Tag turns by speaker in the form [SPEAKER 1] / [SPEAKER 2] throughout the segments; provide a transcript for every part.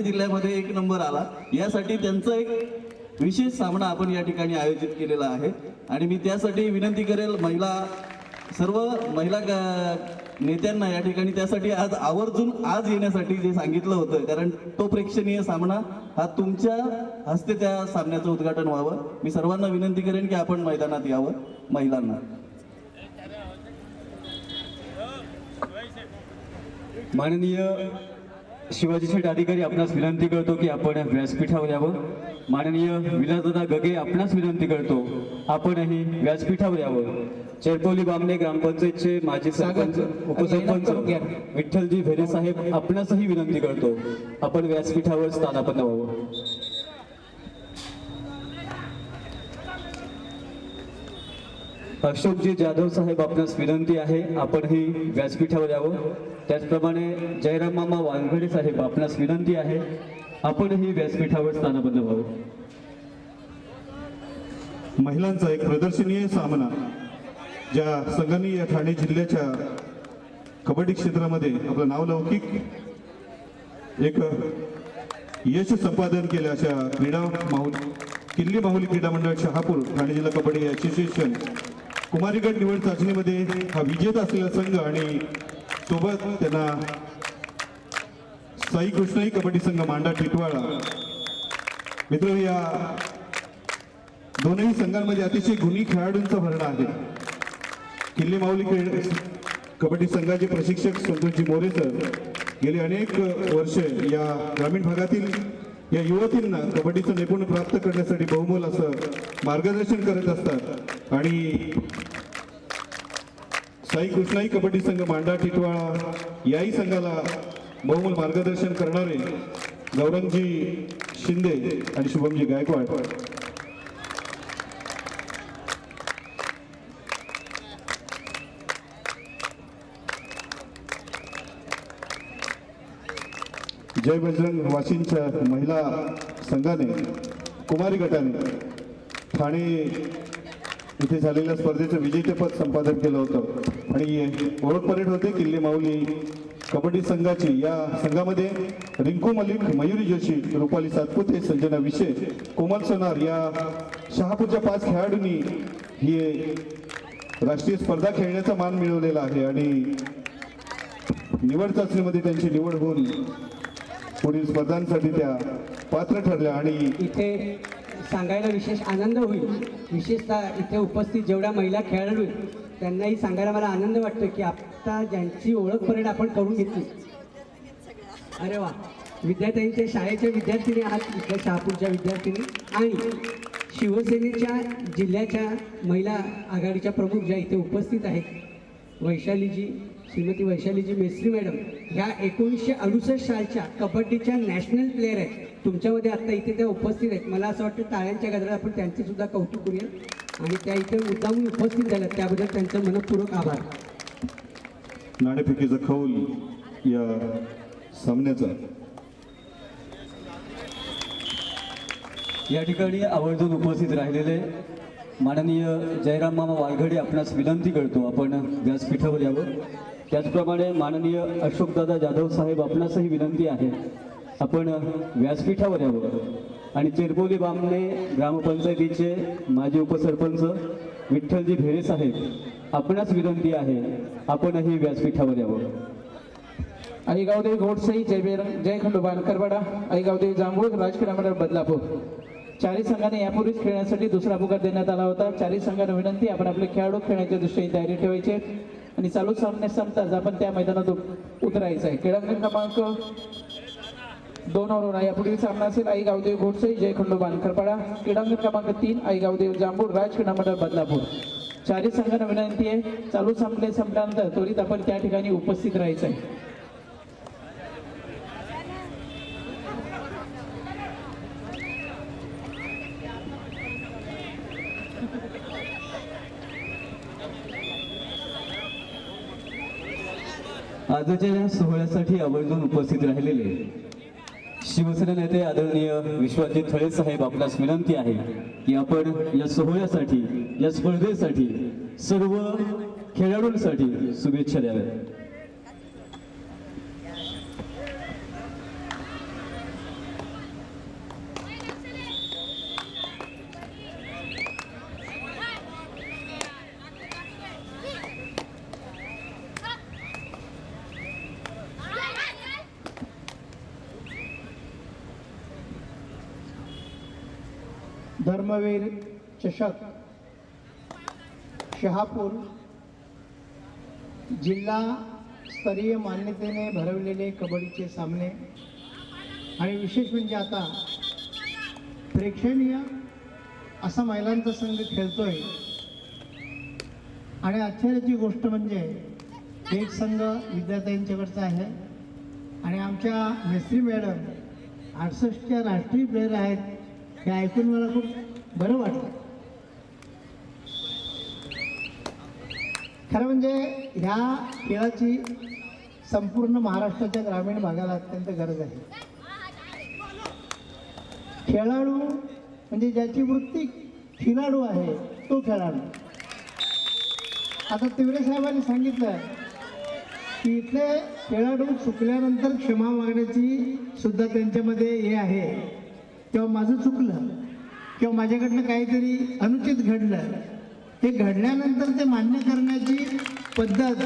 [SPEAKER 1] जिल्ह्यामध्ये 1 नंबर आला, यासाठी त्यांचा एक विशेष सामना आपण या ठिकाणी आयोजित केलेला आहे। आणि मी त्यासाठी विनंती करेल सर्व महिला नेत्यांना या ठिकाणी त्यासाठी आज आवर्जून आज येण्यासाठी जे सांगितलं होतं, कारण तो प्रेक्षणीय सामना हा तुमच्या हस्ते त्या सामन्याचं उद्घाटन व्हावं। मी सर्वांना विनंती करेन की आपण मैदानात यावं। महिलांना
[SPEAKER 2] माननीय शिवाजी शेठ अधिकारी आपणास विनंती करतो की आपण व्यासपीठावर यावं। माननीय विलासदादा गगे आपणास विनंती करतो आपणही व्यासपीठावर यावं। चेरपोली बामणे ग्रामपंचायतचे माजी सरपंच उपसरपंच विठ्ठलजी भेरे साहेब आपणासही विनंती करतो आपण व्यासपीठावर स्थानापन्न व्हावं। अशोकजी जाधव साहेब आपणास विनंती आहे आपणही व्यासपीठावर यावं। त्याचप्रमाणे जयराम मामा वानखडे साहेब आपणास विनंती आहे आपणही व्यासपीठावर स्थानापन्न व्हावं।
[SPEAKER 3] महिलांचा एक प्रदर्शनीय सामना ज्या संघांनी या ठाणे जिल्ह्याच्या कबड्डी क्षेत्रामध्ये आपलं नावलौकिक एक यश संपादन केलं अशा किल्ली माहुली क्रीडा मंडळ शहापूर ठाणे जिल्हा कबड्डी असोसिएशन कुमारी गट निवड चाचणीमध्ये हा विजेता असलेला संघ आणि सोबत त्यांना साई कृष्णाई कबड्डी संघ मांडा टिटवाळा। मित्र, या दोनही संघांमध्ये अतिशय गुणी खेळाडूंचा भरणा आहे। किल्ली माऊली कबड्डी संघाचे प्रशिक्षक संतोषजी मोरे सर गेली अनेक वर्ष या ग्रामीण भागातील या युवतींना कबड्डीचं नैपुण्य प्राप्त करण्यासाठी बहुमोल असं मार्गदर्शन करत असतात। आणि साई कृष्णाई कबड्डी संघ मांडा टिटवाळा याही संघाला बहुमोल मार्गदर्शन करणारे गौरंगजी शिंदे आणि शुभमजी गायकवाड। जय बजरंग वाशिमच्या महिला संघाने कुमारी गटाने ठाणे इथे झालेल्या स्पर्धेचं विजेतेपद संपादन केलं होतं आणि ओळख परेड होते किल्ली माऊली कबड्डी संघाची। या संघामध्ये रिंकू मलिक, मयुरी जोशी, रुपाली सातपुते, संजना विशे, कोमल सोनार या शहापूरच्या 5 खेळाडूंनी ही राष्ट्रीय स्पर्धा खेळण्याचा मान मिळवलेला आहे आणि निवड चाचणीमध्ये त्यांची निवड होऊन पुढील स्पर्धांसाठी त्या पात्र ठरल्या। आणि
[SPEAKER 4] इथे सांगायला विशेष आनंद होईल, विशेषतः इथे उपस्थित जेवढ्या महिला खेळाडू आहेत त्यांनाही सांगायला मला आनंद वाटतो की आता ज्यांची ओळख परेड आपण करून घेतली। अरे वा, विद्यार्थ्यांच्या शाळेच्या विद्यार्थिनी आहात, इथल्या शहापूरच्या विद्यार्थिनी आणि शिवसेनेच्या जिल्ह्याच्या महिला आघाडीच्या प्रमुख ज्या इथे उपस्थित आहेत, श्रीमती वैशालीजी मेस्त्री मॅडम ह्या 1968 सालच्या कबड्डीच्या नॅशनल प्लेअर आहेत। तुमच्यामध्ये आता इथे त्या उपस्थित आहेत। मला असं वाटतं टाळ्यांच्या गजरात आपण त्यांचे सुद्धा कौतुक करूया आणि त्या इथे मुद्दामून उपस्थित झाल्या त्याबद्दल त्यांचं मनपूर्वक आभार।
[SPEAKER 3] नाणेफेकीचा खौल या सामन्याचा
[SPEAKER 2] या ठिकाणी आवर्जून उपस्थित राहिलेले माननीय जयराम मामा वालघडे आपणास विनंती करतो आपण व्यासपीठावर यावं। त्याचप्रमाणे माननीय अशोकदादा जाधव साहेब आपणासही विनंती आहे आपण व्यासपीठावर यावं। आणि चेरपोली बामणे ग्रामपंचायतीचे माजी उपसरपंच विठ्ठलजी भेरे साहेब आपणास विनंती आहे आपणही व्यासपीठावर यावं।
[SPEAKER 5] आई गावदेवी घोडसई जय खंडोबा करवाडा, आई गावदेवी जांभूळ राजकीय मंडळ बदलापूर। 4 संघाने यापूर्वीच खेळण्यासाठी दुसरा पुकार देण्यात आला होता। 4 संघांना विनंती आपण आपले खेळाडू खेळण्याच्या दृष्टीने तयारी ठेवायचे आणि चालू सामने संपताच आपण त्या मैदानात उतरायचं आहे। क्रीडांगण क्रमांक 2 वरून यापुढील सामना असेल आई गावदेवी घोडसई जय खंडोबा करपाडा। क्रीडांगण क्रमांक 3 आई गावदेवी जांभूळ राजकीय मंडळ बदलापूर। 4 संघांना विनंती आहे चालू सामने संपल्यानंतर त्वरित आपण त्या ठिकाणी उपस्थित राहायचं आहे।
[SPEAKER 2] आजच्या या सोहळ्यासाठी आवर्जून उपस्थित राहिलेले शिवसेना नेते आदरणीय विश्वजित थळे साहेब आपल्यास विनंती आहे की आपण या सोहळ्यासाठी या स्पर्धेसाठी सर्व खेळाडूंसाठी शुभेच्छा द्याव्या।
[SPEAKER 6] धर्मवीर चषक शहापूर जिल्हा स्तरीय मान्यतेने भरवलेले कबड्डीचे सामने आणि विशेष म्हणजे आता प्रेक्षणीय असा महिलांचा संघ खेळतोय आणि आश्चर्याची गोष्ट म्हणजे एक संघ विद्यार्थ्यांच्याकडचा आहे आणि आमच्या मेस्त्री मॅडम 68च्या राष्ट्रीय प्लेयर आहेत हे ऐकून मला खूप बरं वाटलं. खरं म्हणजे ह्या खेळाची संपूर्ण महाराष्ट्राच्या ग्रामीण भागाला अत्यंत गरज आहे. खेळाडू म्हणजे ज्याची वृत्ती खिलाडू आहे तो खेळाडू. आता तिवरे साहेबांनी सांगितलं की इथले खेळाडू चुकल्यानंतर क्षमा मागण्याची सुद्धा त्यांच्यामध्ये हे आहे. किंवा माझं चुकलं किंवा माझ्याकडनं काहीतरी अनुचित घडलं हे घडल्यानंतर ते मान्य करण्याची पद्धत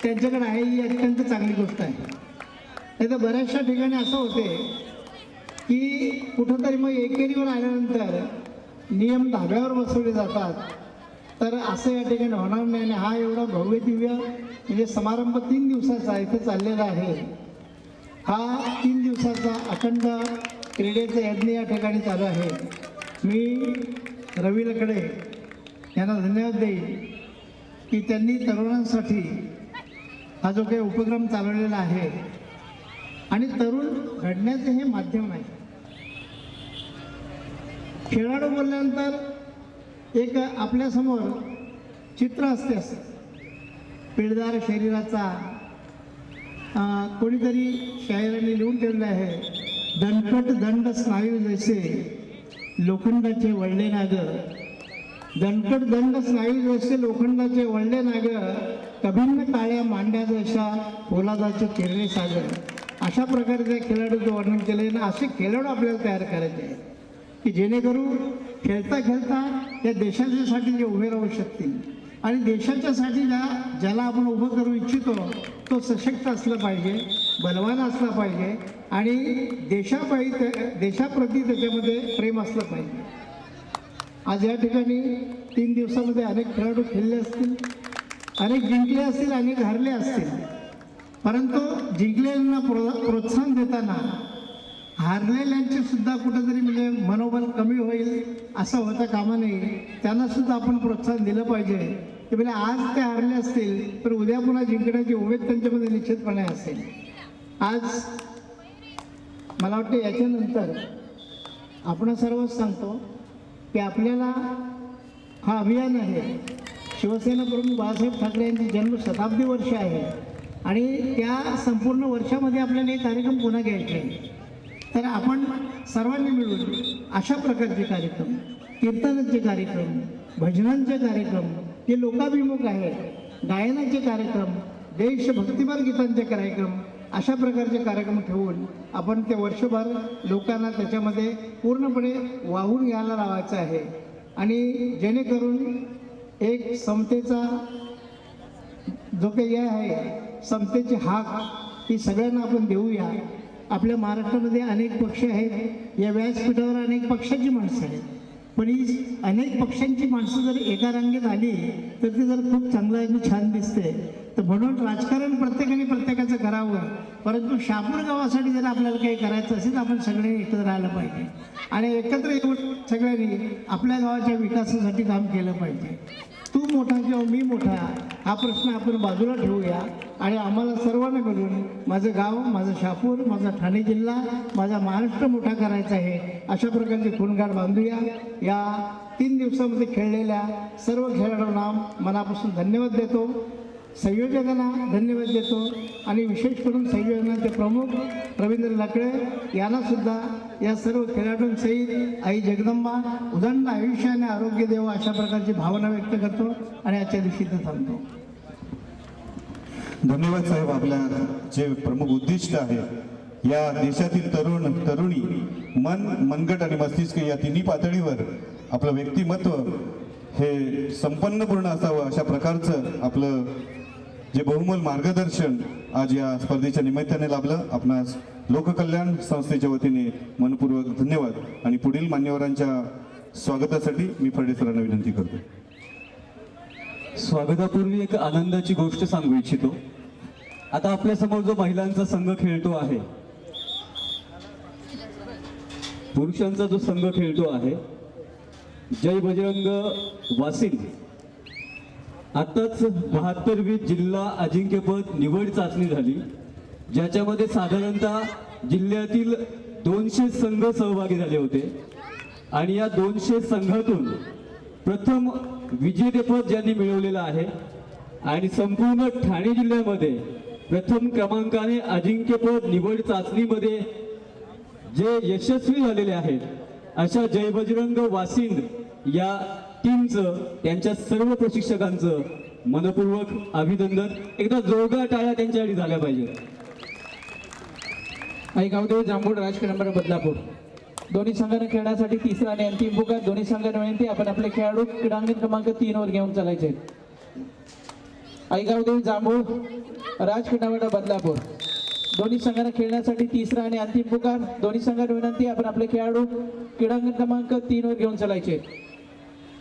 [SPEAKER 6] त्यांच्याकडे आहे ही अत्यंत चांगली गोष्ट आहे. नाही तर बऱ्याचशा ठिकाणी असं होते की कुठंतरी मग एकेरीवर आल्यानंतर नियम धाब्यावर बसवले जातात. तर असं या ठिकाणी होणार नाही आणि हा एवढा भव्य दिव्य म्हणजे समारंभ 3 दिवसाचा इथे चाललेला आहे. हा 3 दिवसाचा अखंड क्रीडेचा यज्ञ या ठिकाणी चालू आहे. मी रवी लकडे यांना धन्यवाद देईन की त्यांनी तरुणांसाठी हा जो काही उपक्रम चालवलेला आहे आणि तरुण घडण्याचे हे माध्यम आहे. खेळाडू बोलल्यानंतर एक आपल्यासमोर चित्र असते असं पिळदार शरीराचा. कोणीतरी शायरांनी लिहून ठेवलं आहे, दणकट दंड स्नायू जैसे लोखंडाचे वळले नाग, दणकट दंड स्नायू जैसे लोखंडाचे वळले नाग, कभिन्न काळ्या मांड्या जैसा पोलादाचे किरणे सागर. अशा प्रकारचे खेळाडूचं वर्णन केलं आहे ना. असे खेळाडू आपल्याला तयार करायचे आहेत की जेणेकरून खेळता खेळता या देशाच्यासाठी जे उभे राहू शकतील आणि देशाच्यासाठी ज्याला आपण उभं करू इच्छितो तो सशक्त असला पाहिजे, बलवान असला पाहिजे आणि देशाप्रती त्याच्यामध्ये प्रेम असलं पाहिजे. आज या ठिकाणी 3 दिवसामध्ये अनेक खेळाडू खेळले असतील, अनेक जिंकले असतील, अनेक हारले असतील. परंतु जिंकलेल्यांना प्रोत्साहन देताना हारलेल्यांचे सुद्धा कुठंतरी म्हणजे मनोबल कमी होईल असं होता कामा नये. त्यांना सुद्धा आपण प्रोत्साहन दिलं पाहिजे की म्हणजे आज ते हारले असतील तर उद्या पुन्हा जिंकण्याची उमेद त्यांच्यामध्ये निश्चितपणे असेल. आज मला वाटतं याच्यानंतर आपण सर्वच सांगतो की आपल्याला हा अभियान आहे. शिवसेना प्रमुख बाळासाहेब ठाकरे यांची जन्मशताब्दी वर्ष आहे आणि त्या संपूर्ण वर्षामध्ये आपल्याला हे कार्यक्रम पुन्हा घ्यायचे आहे. तर आपण सर्वांनी मिळून अशा प्रकारचे कार्यक्रम, कीर्तनाचे कार्यक्रम, भजनांचे कार्यक्रम, हे लोकाभिमुख आहेत, गायनाचे कार्यक्रम, देशभक्तिपर गीतांचे कार्यक्रम, अशा प्रकारचे कार्यक्रम ठेवून आपण ते वर्षभर लोकांना त्याच्यामध्ये पूर्णपणे वाहून घ्यायला लावायचं आहे. आणि जेणेकरून एक समतेचा जो काही आहे, समतेची हाक ही सगळ्यांना आपण देऊया. आपल्या महाराष्ट्रामध्ये अनेक पक्ष आहेत, या व्यासपीठावर अनेक पक्षाची माणसं आहेत, पण ही अनेक पक्षांची माणसं जर एका रांगेत आली तर ती जर खूप चांगलं आणि छान दिसते. तर म्हणून राजकारण प्रत्येकाने प्रत्येकाचं करावं, परंतु शहापूर गावासाठी जर आपल्याला काही करायचं असेल तर आपण सगळ्यांनी एकत्र राहायला पाहिजे आणि एकत्र येऊन सगळ्यांनी आपल्या गावाच्या विकासासाठी काम केलं पाहिजे. तू मोठा किंवा मी मोठा हा प्रश्न आपण बाजूला ठेवूया आणि आम्हाला सर्वांना मिळून माझं गाव, माझं शहापूर, माझा ठाणे जिल्हा, माझा महाराष्ट्र मोठा करायचा आहे. अशा प्रकारचे खूणगाठ बांधूया. या 3 दिवसामध्ये खेळलेल्या सर्व खेळाडूंना मनापासून धन्यवाद देतो, संयोजकांना धन्यवाद देतो आणि विशेष करून संयोजनाचे प्रमुख रवींद्र लाकडे यांना सुद्धा या सर्व खेळाडूंसहित आई जगदंबा उदंड आयुष्य आणि आरोग्य देव अशा प्रकारची भावना व्यक्त करतो आणि आजच्या दिवशी ते थांबतो.
[SPEAKER 3] धन्यवाद साहेब. आपल्या जे प्रमुख उद्दिष्ट आहे या देशातील तरुण तरुणी मनगट आणि मस्तिष्क या तिन्ही पातळीवर आपलं व्यक्तिमत्व हे संपन्नपूर्ण असावं अशा प्रकारचं आपलं जे बहुमोल मार्गदर्शन आज या स्पर्धेच्या निमित्ताने लाभलं. आपणास लोककल्याण संस्थेच्या वतीने मनपूर्वक धन्यवाद आणि पुढील मान्यवरांच्या स्वागतासाठी मी फडे सरांना विनंती करतो.
[SPEAKER 2] स्वागतापूर्वी एक आनंदाची गोष्ट सांगू इच्छितो. आता आपल्यासमोर जो महिलांचा संघ खेळतो आहे, पुरुषांचा जो संघ खेळतो आहे, जय बजरंग वासिंद, आताच 72वी जिल्हा अजिंक्यपद निवड चाचणी झाली, ज्याच्यामध्ये साधारणतः जिल्ह्यातील 200 संघ सहभागी झाले होते. आणि या 200 संघातून प्रथम विजेतेपद ज्यांनी मिळवलेलं आहे आणि संपूर्ण ठाणे जिल्ह्यामध्ये प्रथम क्रमांकाने अजिंक्यपद निवड चाचणीमध्ये जे यशस्वी झालेले आहेत, अशा जय बजरंग वासिंद या टीमचं, त्यांच्या सर्व प्रशिक्षकांचं मनपूर्वक अभिनंदन. एकदा जोरदार टाळ्या त्यांच्यासाठी झाल्या पाहिजेत.
[SPEAKER 5] आई गावदेवी जांभूळ राजकीय बदलापूर. दोन्ही संघाने खेळण्यासाठी तिसरा आणि अंतिम पुकार. दोन्ही संघांना विनंती, आपण आपले खेळाडू क्रीडांगण क्रमांक 3 वर घेऊन चालायचे. आई गावदेवी जांभूळ राजकीय बदलापूर. दोन्ही संघांना खेळण्यासाठी तिसरा आणि अंतिम पुकार. दोन्ही संघांना विनंती, आपण आपले खेळाडू क्रीडांगण क्रमांक 3 वर घेऊन चालायचे.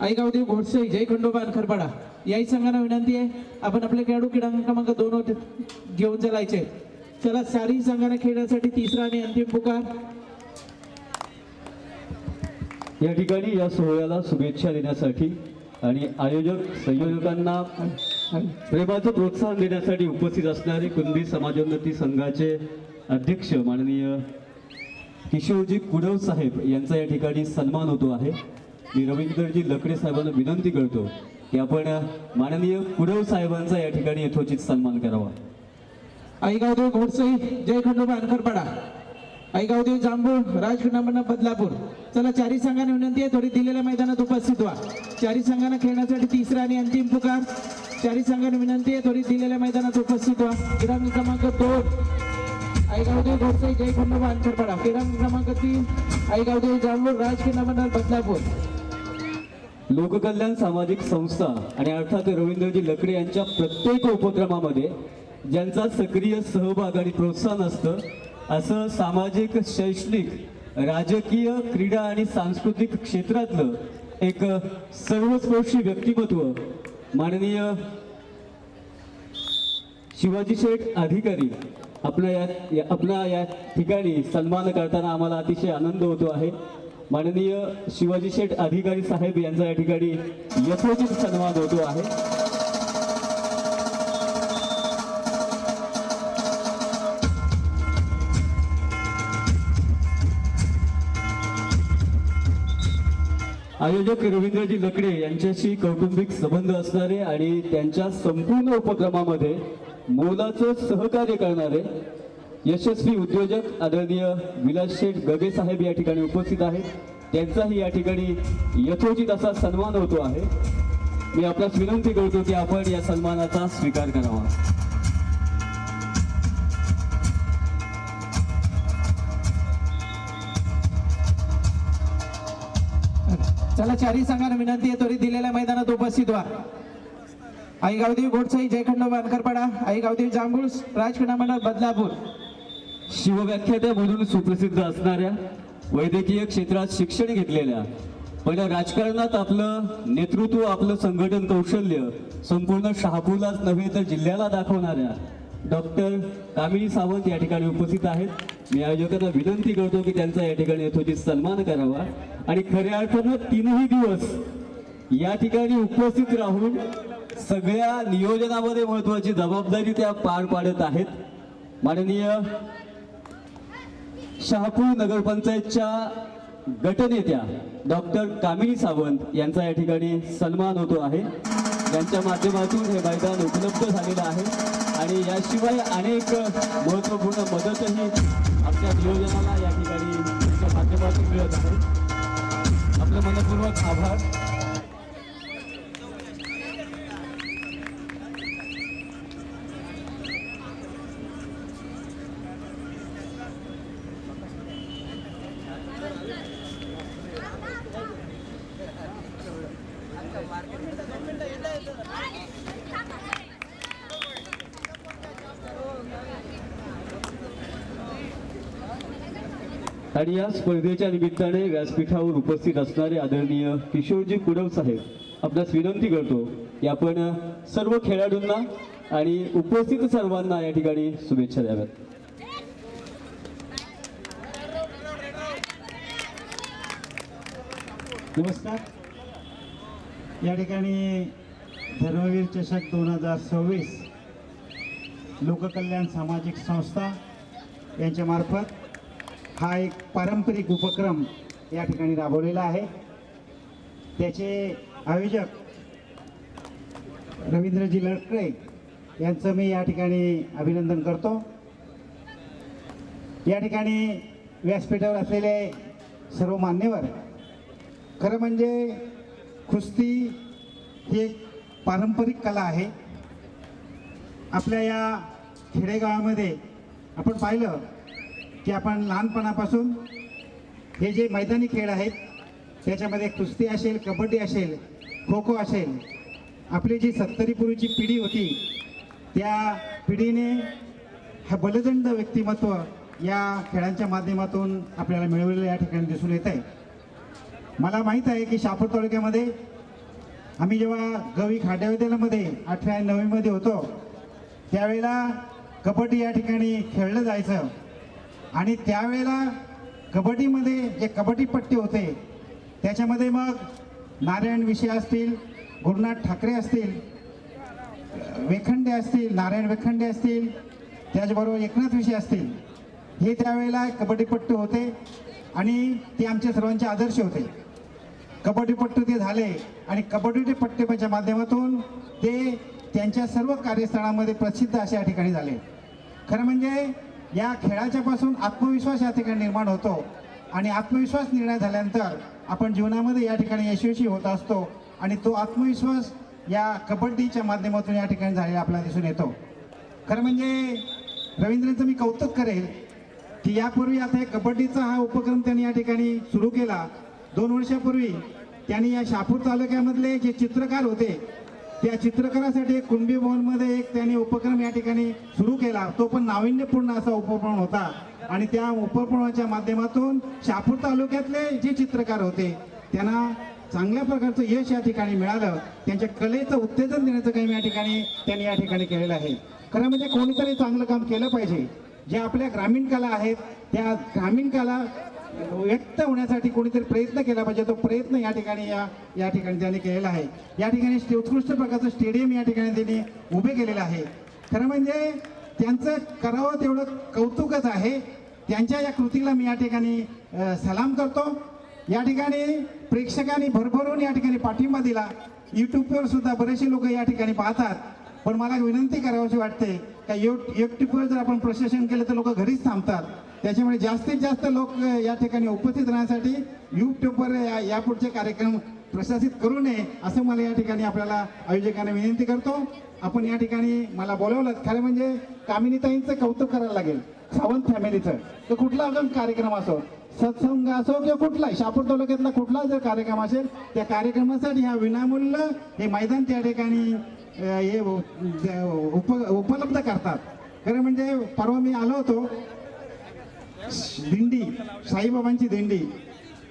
[SPEAKER 5] आई गावदेवी घोडसई जय खंडोबा खरपाडा. याही संघांना विनंती आहे, आपण आपले खेळाडू क्रीडांगण क्रमांक 2 वर घेऊन चालायचे. चला, चारही संघांना खेळण्यासाठी तिसरा आणि अंतिम पुकार.
[SPEAKER 2] या ठिकाणी या सोहळ्याला शुभेच्छा देण्यासाठी आणि आयोजक संयोजकांना प्रेमाचं प्रोत्साहन देण्यासाठी उपस्थित असणारे कुणबी समाजोन्नती संघाचे अध्यक्ष माननीय किशोरजी कुडव साहेब यांचा या ठिकाणी सन्मान होतो आहे. मी रवींद्रजी लकडे साहेबांना विनंती करतो की आपण माननीय कुडव साहेबांचा या ठिकाणी यथोचित सन्मान करावा.
[SPEAKER 5] आई गावदेवी घोडसई जय खंडोबा खरपाडा. आई गावदेवी जांभूळ राजकीय बदलापूर. चला, चारही संघांना विनंती आहे, थोडी दिलेल्या मैदानात उपस्थित व्हा. चारही संघांना खेळण्यासाठी तिसरा आणि अंतिम पुकार. चारही संघांना विनंती आहे, थोडी दिलेल्या मैदानात उपस्थित व्हा. क्रीडांगण क्रमांक 2 आई गावदेवी घोडसई जय खंडोबा खरपाडा. क्रीडांगण क्रमांक 3 आई गावदेवी जांभूळ राजकीय बदलापूर.
[SPEAKER 2] लोककल्याण सामाजिक संस्था आणि अर्थात रवींद्रजी लकडे यांच्या प्रत्येक उपक्रमामध्ये ज्यांचा सक्रिय सहभाग आणि प्रोत्साहन असतं, असं सामाजिक, शैक्षणिक, राजकीय, क्रीडा आणि सांस्कृतिक क्षेत्रातलं एक सर्वस्पर्शी व्यक्तिमत्व माननीय शिवाजी शेठ अधिकारी आपला या ठिकाणी सन्मान करताना आम्हाला अतिशय आनंद होतो आहे. माननीय शिवाजी शेठ अधिकारी साहेब यांचा या ठिकाणी यथोचित सन्मान होतो आहे. आयोजक रवींद्रजी लकडे यांच्याशी कौटुंबिक संबंध असणारे आणि त्यांच्या संपूर्ण उपक्रमामध्ये मोलाचं सहकार्य करणारे यशस्वी उद्योजक आदरणीय विलास शेठ गगे साहेब या ठिकाणी उपस्थित आहेत. त्यांचाही या ठिकाणी यथोचित असा सन्मान होतो आहे. मी आपल्यास विनंती करतो की आपण या सन्मानाचा स्वीकार करावा.
[SPEAKER 5] चला, चारही संघांना विनंती आहे, त्वरित दिलेल्या मैदानात उपस्थित व्हा. आई गावदेवी घोडसई जय खंडोबा खरपाडा. आई गावदेवी जांभूळ राजकीय बदलापूर.
[SPEAKER 2] शिवव्याख्यात्या म्हणून सुप्रसिद्ध असणाऱ्या, वैद्यकीय क्षेत्रात शिक्षण घेतलेल्या, पण राजकारणात आपलं नेतृत्व, आपलं संघटन कौशल्य संपूर्ण शहापूरलाच नव्हे तर जिल्ह्याला दाखवणाऱ्या डॉक्टर कामिनी सावंत या ठिकाणी उपस्थित आहेत. मी आयोजकांना विनंती करतो की त्यांचा या ठिकाणी यथोचित सन्मान करावा. आणि खऱ्या अर्थानं 3ही दिवस या ठिकाणी उपस्थित राहून सगळ्या नियोजनामध्ये महत्त्वाची जबाबदारी त्या पार पाडत आहेत. माननीय शहापूर नगरपंचायतच्या गटनेत्या डॉक्टर कामिनी सावंत यांचा या ठिकाणी सन्मान होतो आहे. यांच्या माध्यमातून हे मैदान उपलब्ध झालेलं आहे आणि याशिवाय अनेक महत्त्वपूर्ण मदतही आपल्या नियोजनाला या ठिकाणी त्यांच्या माध्यमातून मिळत आहे. आपलं मनपूर्वक आभार. आणि या स्पर्धेच्या निमित्ताने व्यासपीठावर उपस्थित असणारे आदरणीय किशोरजी कुडव साहेब आपल्यास विनंती करतो की आपण सर्व खेळाडूंना आणि उपस्थित सर्वांना या ठिकाणी शुभेच्छा द्याव्यात.
[SPEAKER 7] नमस्कार. या ठिकाणी धर्मवीर चषक 2026 लोककल्याण सामाजिक संस्था यांच्यामार्फत हा एक पारंपरिक उपक्रम या ठिकाणी राबवलेला आहे. त्याचे आयोजक रवींद्रजी लडकळे यांचं मी या ठिकाणी अभिनंदन करतो. या ठिकाणी व्यासपीठावर असलेले सर्व मान्यवर, खरं म्हणजे कुस्ती ही एक पारंपरिक कला आहे. आपल्या या खेडेगावामध्ये आपण पाहिलं की आपण लहानपणापासून हे जे मैदानी खेळ आहेत त्याच्यामध्ये कुस्ती असेल, कबड्डी असेल, खो खो असेल, आपली जी 70 पूर्वीची पिढी होती त्या पिढीने हा बलदंड व्यक्तिमत्व या खेळांच्या माध्यमातून आपल्याला मिळवलेलं या ठिकाणी दिसून येत आहे. मला माहीत आहे की शहापूर तालुक्यामध्ये आम्ही जेव्हा गवी खाड्या विद्यालयामध्ये 8वी आणि 9वीमध्ये होतो त्यावेळेला कबड्डी या ठिकाणी खेळलं जायचं. आणि त्यावेळेला कबड्डीमध्ये जे कबड्डीपट्टे होते त्याच्यामध्ये मग नारायण विषय असतील, गुरुनाथ ठाकरे असतील, वेखंडे असतील, नारायण वेखंडे असतील, त्याचबरोबर एकनाथ विषय असतील, हे त्यावेळेला कबड्डीपट्टू होते आणि ते आमच्या सर्वांचे आदर्श होते. कबड्डीपट्टू ते झाले आणि कबड्डी पट्टेच्या माध्यमातून ते त्यांच्या सर्व कार्यस्थळामध्ये प्रसिद्ध अशा या ठिकाणी झाले. खरं म्हणजे या खेळाच्या पासून आत्मविश्वास या ठिकाणी निर्माण होतो आणि आत्मविश्वास निर्माण झाल्यानंतर आपण जीवनामध्ये या ठिकाणी यशस्वी होत असतो आणि तो आत्मविश्वास या कबड्डीच्या माध्यमातून या ठिकाणी झालेला आपल्याला दिसून येतो. खरं म्हणजे रवींद्रचं मी कौतुक करेल की यापूर्वी आता हे कबड्डीचा हा उपक्रम त्यांनी या ठिकाणी सुरू केला. 2 वर्षापूर्वी त्यांनी या शहापूर तालुक्यामधले जे चित्रकार होते त्या चित्रकारासाठी एक कुणबी भवनमध्ये एक त्यांनी उपक्रम या ठिकाणी सुरू केला. तो पण नाविन्यपूर्ण असा उपक्रम होता आणि त्या उपक्रमाच्या माध्यमातून शहापूर तालुक्यातले जे चित्रकार होते त्यांना चांगल्या प्रकारचं यश या ठिकाणी मिळालं. त्यांच्या कलेचं उत्तेजन देण्याचं काम या ठिकाणी त्यांनी या ठिकाणी केलेलं आहे. खरं म्हणजे कोणीतरी चांगलं काम केलं पाहिजे. ज्या आपल्या ग्रामीण कला आहेत त्या ग्रामीण कला व्यक्त होण्यासाठी कोणीतरी प्रयत्न केला पाहिजे. तो प्रयत्न या ठिकाणी या ठिकाणी त्यांनी केलेला आहे. या ठिकाणी उत्कृष्ट प्रकारचं स्टेडियम या ठिकाणी त्यांनी उभे केलेलं आहे. खरं म्हणजे त्यांचं करावं तेवढं कौतुकच आहे. त्यांच्या या कृतीला मी या ठिकाणी सलाम करतो. या ठिकाणी प्रेक्षकांनी भरभरून या ठिकाणी पाठिंबा दिला. यूट्यूबवर सुद्धा बरेचसे लोक या ठिकाणी पाहतात. पण मला विनंती करावीशी वाटते का यूट्यूबवर जर आपण प्रशासन केलं तर लोक घरीच थांबतात. त्याच्यामुळे जास्तीत जास्त लोक या ठिकाणी उपस्थित राहण्यासाठी यूट्यूबवर यापुढचे कार्यक्रम प्रशासित करू नये असं मला या ठिकाणी आपल्याला आयोजकांना विनंती करतो. आपण या ठिकाणी मला बोलवलं, खरं म्हणजे कामिनीताईंचं कौतुक करायला लागेल. सावंत फॅमिलीचं तर कुठला अजून कार्यक्रम असो, सत्संग असो किंवा कुठलाही शहापूर तालुक्यातला कुठला जर कार्यक्रम असेल त्या कार्यक्रमासाठी हा विनामूल्य हे मैदान त्या ठिकाणी हे उपलब्ध करतात. खरं म्हणजे परवा मी आलो होतो, दिंडी साईबाबांची दिंडी,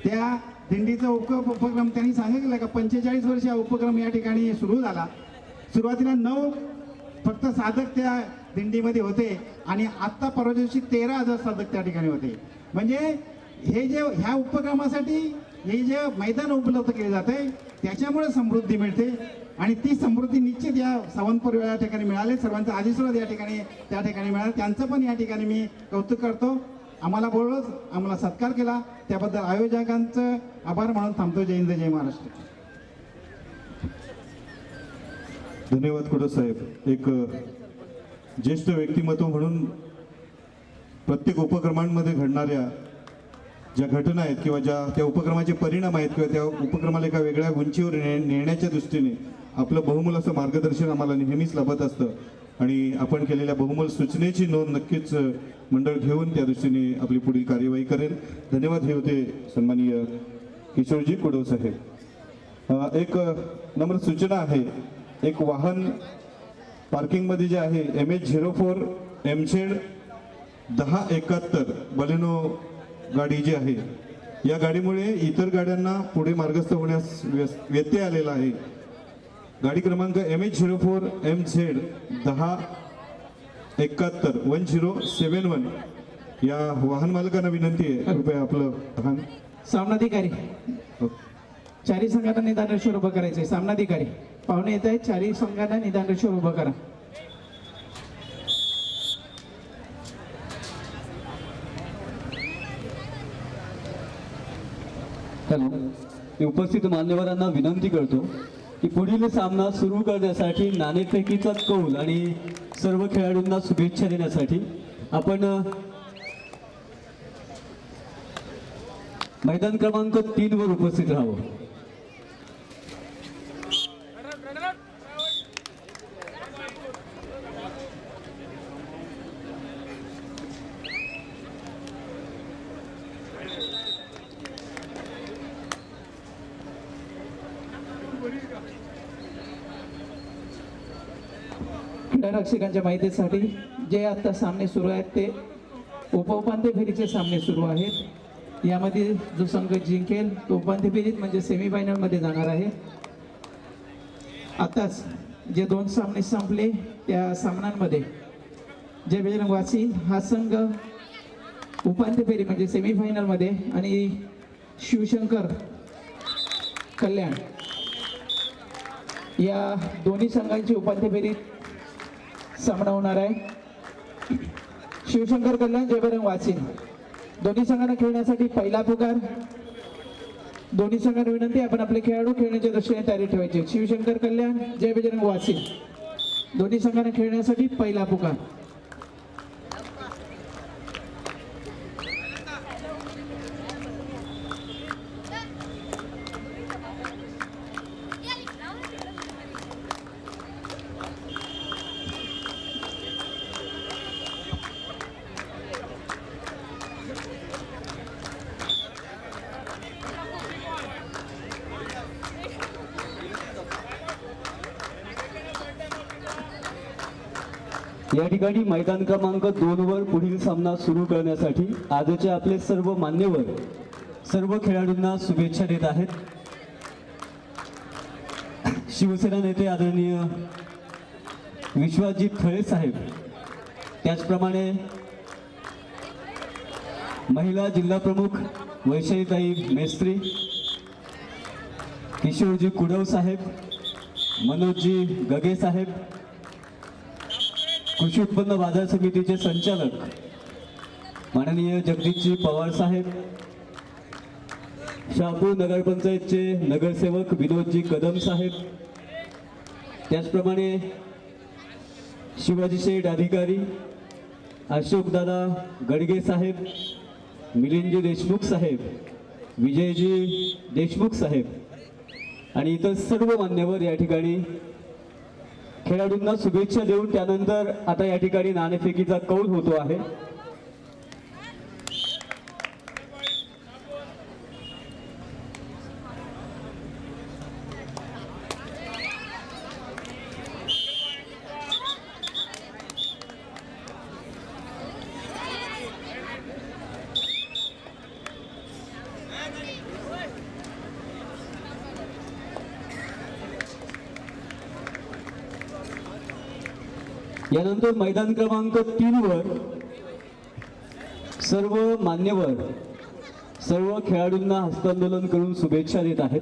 [SPEAKER 7] त्या दिंडीचा उपक्रम त्यांनी सांगितलं का 45 वर्ष हा उपक्रम या ठिकाणी सुरू झाला. सुरुवातीला 9 फक्त साधक त्या दिंडीमध्ये होते आणि आत्ता परवा दिवशी 13,000 साधक त्या ठिकाणी होते. म्हणजे हे जे ह्या उपक्रमासाठी हे जे मैदान उपलब्ध केले जाते त्याच्यामुळे समृद्धी मिळते आणि ती समृद्धी निश्चित या सावंतपूर या ठिकाणी मिळाले. सर्वांचा आशीर्वाद या ठिकाणी त्या ठिकाणी मिळाला. त्यांचं पण या ठिकाणी मी कौतुक करतो. आम्हाला बोलवलं, आम्हाला सत्कार केला, त्याबद्दल आयोजकांचं आभार मानून थांबतो. जय हिंद, जय महाराष्ट्र.
[SPEAKER 3] धन्यवाद कुडव साहेब. एक ज्येष्ठ व्यक्तिमत्व म्हणून प्रत्येक उपक्रमांमध्ये घडणाऱ्या ज्या घटना आहेत किंवा ज्या त्या उपक्रमाचे परिणाम आहेत किंवा त्या उपक्रमाला एका वेगळ्या उंचीवर नेण्याच्या दृष्टीने आपलं बहुमूल असं मार्गदर्शन आम्हाला नेहमीच लाभत असतं आणि आपण केलेल्या बहुमूल सूचनेची नोंद नक्कीच मंडळ घेऊन त्या दृष्टीने आपली पुढील कार्यवाही करेल. धन्यवाद. हे होते सन्माननीय किशोरजी कुडव साहेब. एक नम्र सूचना आहे, एक वाहन पार्किंगमध्ये जे आहे MH04 MZ 1071 बलेनो गाडी जी आहे, या गाडीमुळे इतर गाड्यांना पुढे मार्गस्थ होण्यास व्यत्यय आलेला आहे. गाडी क्रमांक MH04 MZ 1071 या वाहन मालकांना विनंती आहे, कृपया आपलं वाहन.
[SPEAKER 5] सामनाधिकारी चारी संघांना निदान रेषेवर उभं करायचंय. सामनाधिकारी पाहुणे येत आहेत, चारी संघांना निदान रेषेवर उभं करा.
[SPEAKER 2] हॅलो, मी उपस्थित मान्यवरांना विनंती करतो की पुढील सामना सुरू करण्यासाठी नाणेफेकीचा कौल आणि सर्व खेळाडूंना शुभेच्छा देण्यासाठी आपण मैदान क्रमांक 3 वर उपस्थित राहावं.
[SPEAKER 5] क्रीडारक्षकांच्या माहितीसाठी जे आता सामने सुरू आहेत ते उपउपांत्य फेरीचे सामने सुरू आहेत. यामध्ये जो संघ जिंकेल तो उपांत्य फेरीत म्हणजे सेमीफायनलमध्ये जाणार आहे. आताच जे 2 सामने संपले त्या सामन्यांमध्ये जय बजरंग वासी हा संघ उपांत्य फेरी म्हणजे सेमीफायनलमध्ये आणि शिवशंकर कल्याण या दोन्ही संघांची उपांत्य फेरीत सामना होणार आहे. शिवशंकर कल्याण जय बजरंग वासी दोन्ही संघांना खेळण्यासाठी पहिला पुकार. दोन्ही संघांना विनंती आपण आपले खेळाडू खेळण्याच्या दृष्टीने तयारी ठेवायची. शिवशंकर कल्याण जय बजरंग वासी दोन्ही संघांना खेळण्यासाठी पहिला पुकार.
[SPEAKER 2] या ठिकाणी मैदान क्रमांक 2 वर पुढील सामना सुरू करण्यासाठी आजचे आपले सर्व मान्यवर सर्व खेळाडूंना शुभेच्छा देत आहेत. शिवसेना नेते आदरणीय विश्वजित खळे साहेब, त्याचप्रमाणे महिला जिल्हा प्रमुख वैशालीताई मेस्त्री, किशोरजी कुडव साहेब, मनोजजी गगे साहेब, कृषी उत्पन्न बाजार समितीचे संचालक माननीय जगदीशजी पवार साहेब, शहापूर नगरपंचायतचे नगरसेवक विनोदजी कदम साहेब, त्याचप्रमाणे शिवाजी शेठ अधिकारी, अशोकदादा गडगे साहेब, मिलिंदजी देशमुख साहेब, विजयजी देशमुख साहेब आणि इतर सर्व मान्यवर या ठिकाणी खेळाडूंना शुभेच्छा देऊन त्यानंतर आता या ठिकाणी नाणेफेकीचा कौल होतो आहे. यानंतर मैदान क्रमांक 3 वर सर्व मान्यवर सर्व खेळाडूंना हस्तांदोलन करून शुभेच्छा देत आहेत.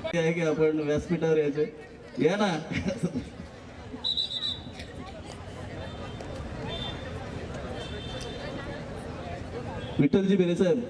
[SPEAKER 1] आहे की आपण व्यासपीठावर यायचे या ना. विठ्ठलजी बेरे साहेब.